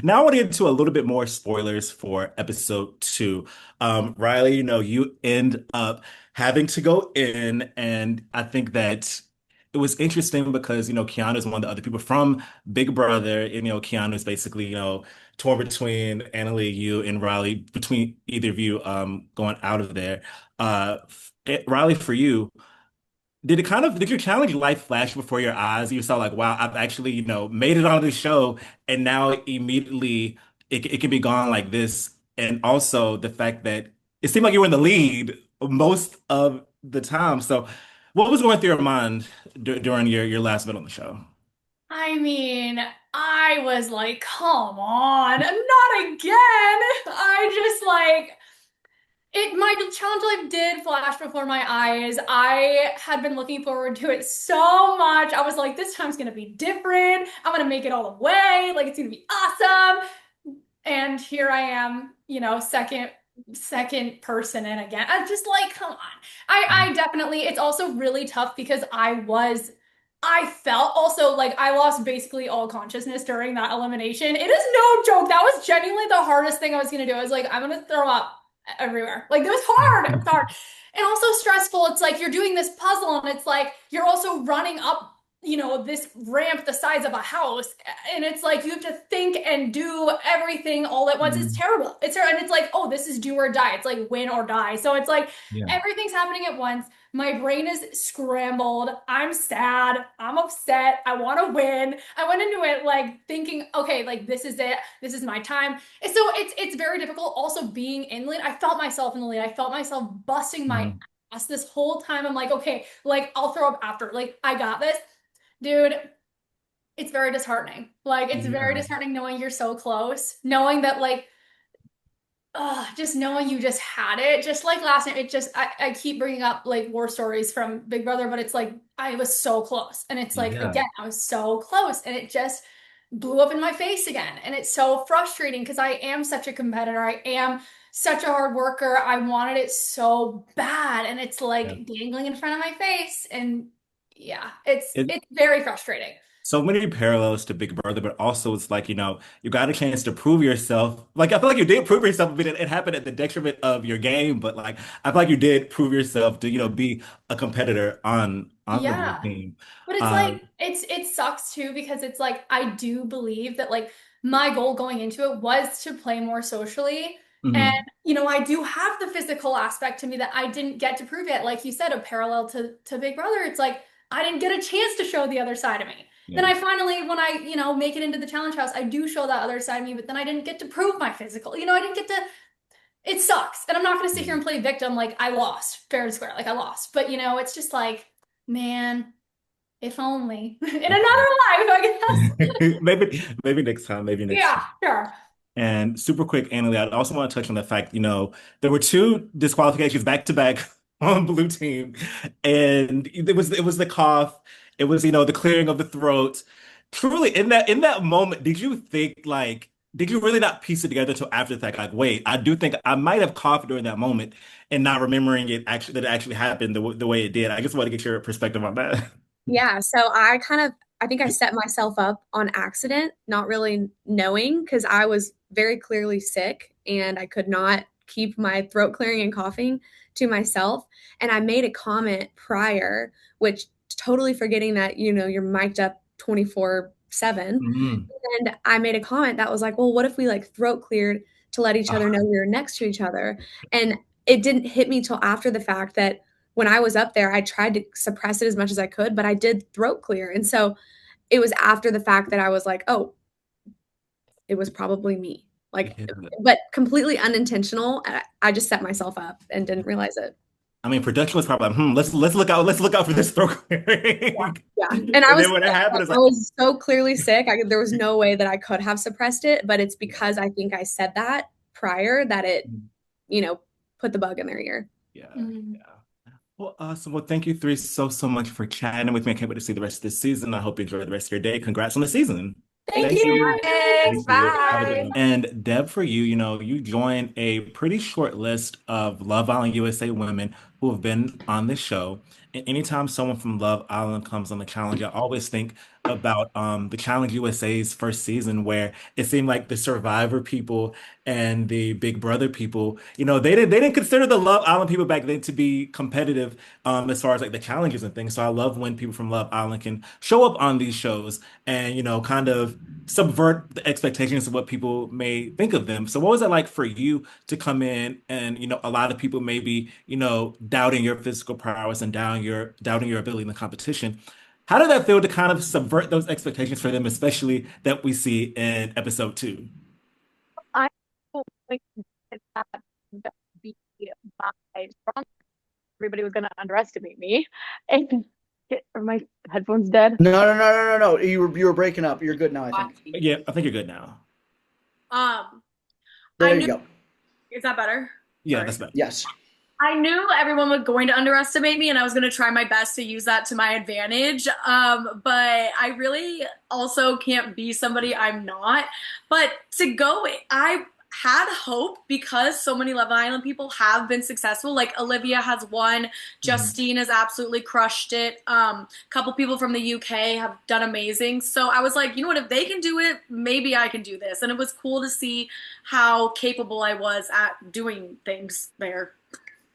Now I want to get into a little bit more spoilers for episode two. Reilly, you end up having to go in, and I think that it was interesting because, Keanu is one of the other people from Big Brother, and, Keanu is basically, torn between Annalie, you, and Reilly, between either of you, going out of there. Reilly, for you, did your challenge life flash before your eyes? You saw like, wow, I've actually, made it on the show, and now immediately it can be gone like this. And also the fact that it seemed like you were in the lead most of the time. So what was going through your mind during your last bit on the show? I mean, I was like, come on, not again. I just like my challenge life did flash before my eyes. I had been looking forward to it so much. I was like, this time's gonna be different. I'm gonna make it all the way. Like it's gonna be awesome. And here I am, second person in again. I'm just like, come on. I definitely, it's also really tough because I felt also like I lost basically all consciousness during that elimination. It is no joke. That was genuinely the hardest thing I was gonna do. I was like, I'm gonna throw up everywhere. Like it was hard. It was hard. And also stressful. It's like you're doing this puzzle and it's like you're also running up this ramp the size of a house. And it's like you have to think and do everything all at once. It's Mhm. terrible. It's terrible. And it's like, oh, this is do or die. It's like win or die. So it's like Yeah. everything's happening at once. My brain is scrambled. I'm sad. I'm upset. I want to win. I went into it like thinking, okay, like this is it. This is my time. And so it's very difficult. Also being in lead, I felt myself in the lead. I felt myself busting my Mhm. ass this whole time. I'm like, okay, like I'll throw up after. Like I got this. Dude, it's very disheartening. Like it's very Yeah. disheartening knowing you're so close, knowing that like just knowing you just had it. Just like last night, I keep bringing up like war stories from Big Brother, but it's like I was so close. And it's like Yeah. again, I was so close and it just blew up in my face again. And it's so frustrating because I am such a competitor. I am such a hard worker. I wanted it so bad. And it's Yeah. like dangling in front of my face. And yeah, it's It, it's very frustrating. so many parallels to Big Brother, but also it's like, you got a chance to prove yourself. Like, I feel like you did prove yourself, but it happened at the detriment of your game. But like, I feel like you did prove yourself to, be a competitor on the blue Yeah. team. But it's like Um, it sucks too because it's like I do believe that like my goal going into it was to play more socially. And mhm. I do have the physical aspect to me that I didn't get to prove yet. Like you said, a parallel to Big Brother. It's like I didn't get a chance to show the other side of me. Then Yeah. I finally, when I, make it into the challenge house, I do show that other side of me, but then I didn't get to prove my physical. I didn't get to, it sucks. And I'm not gonna sit here Yeah. and play victim like I lost, fair and square, like I lost. But it's just like, man. If only. In another life, I guess. Maybe next time, maybe next Yeah, time. sure. And super quick, Annalie, I also want to touch on the fact, there were two disqualifications back to back on blue team, and it was the cough, it was the clearing of the throat. Truly, in that moment, did you think like did you really not piece it together until after the fact? Like, wait, I do think I might have coughed during that moment and not remembering that it actually happened the way it did. I just want to get your perspective on that. Yeah, so I think I set myself up on accident, not really knowing because I was very clearly sick and I could not keep my throat clearing and coughing to myself. And I made a comment prior, which totally forgetting that, you're mic'd up 24/7. Mhm. And I made a comment that was like, well, what if we like throat cleared to let each other Ah, know we were next to each other? And it didn't hit me till after the fact that when I was up there, I tried to suppress it as much as I could, but I did throat clear. And so it was after the fact that I was like, oh, it was probably me. Like, yeah. but completely unintentional. I just set myself up and didn't realize it. I mean, production was probably like, let's look out for this throat clearing. Yeah. And And then when it happened, it's I like, was so clearly sick. There was no way that I could have suppressed it, but it's because I think I said that prior that it, you know, put the bug in their ear. yeah, Mm. yeah. Well, awesome. Well, thank you three so much for chatting with me. I can't wait to see the rest of this season. I hope you enjoy the rest of your day. Congrats on the season. Thank Thank Thank you. you. you. Thanks. Thank you. Have a good Bye. one. And Deb, for you, you joined a pretty short list of Love Island USA women who have been on this show. And anytime someone from Love Island comes on the challenge, I always think about the Challenge USA's first season where it seemed like the Survivor people and the Big Brother people, they didn't consider the Love Island people back then to be competitive as far as like the challenges and things. So I love when people from Love Island can show up on these shows and kind of subvert the expectations of what people may think of them. So what was it like for you to come in and a lot of people may be doubting your physical prowess and doubting your ability in the competition? How did that feel to kind of subvert those expectations for them, especially that we see in episode 2? I don't think that would be my strong. Everybody was going to underestimate me. And are my headphones dead? No, no, no, no, no, no. You were breaking up. You're good now, I think. Yeah, I think you're good now. I There you knew, go. is that better? Yeah, Sorry. that's better. Yes. I knew everyone was going to underestimate me, and I was going to try my best to use that to my advantage. But I really also can't be somebody I'm not. But I had hope because so many Love Island people have been successful. Like Olivia has won, Mhm. Justine has absolutely crushed it. A couple people from the UK have done amazing. So I was like, you know what? If they can do it, maybe I can do this. And it was cool to see how capable I was at doing things there.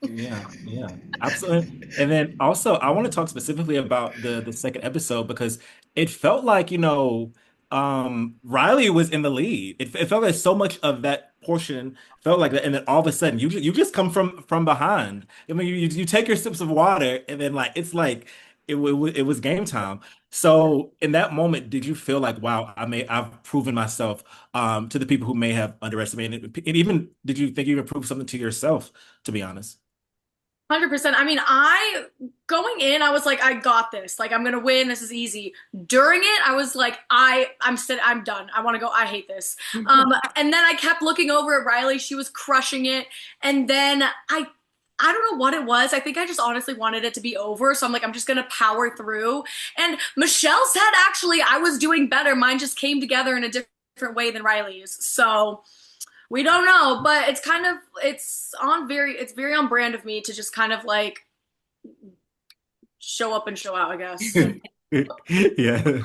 Yeah, yeah, absolutely. And then also, I want to talk specifically about the second episode because it felt like, Reilly was in the lead. It felt like so much of that portion felt like that, and then all of a sudden, you just come from behind. I mean, you take your sips of water, and then it's like it was game time. So in that moment, did you feel like, wow, I've proven myself to the people who may have underestimated it? And even did you think you even proved something to yourself, to be honest? 100%. I mean, going in, I was like, I got this. Like, I'm gonna win. This is easy. During it, I was like, I'm done. I want to go. I hate this. And then I kept looking over at Reilly. She was crushing it. And then I don't know what it was. I think I just honestly wanted it to be over. So I'm like, I'm just gonna power through. And Michele said, actually, I was doing better. Mine just came together in a different way than Reilly's. So. We don't know, but it's very on brand of me to just kind of like show up and show out, I guess. Yeah.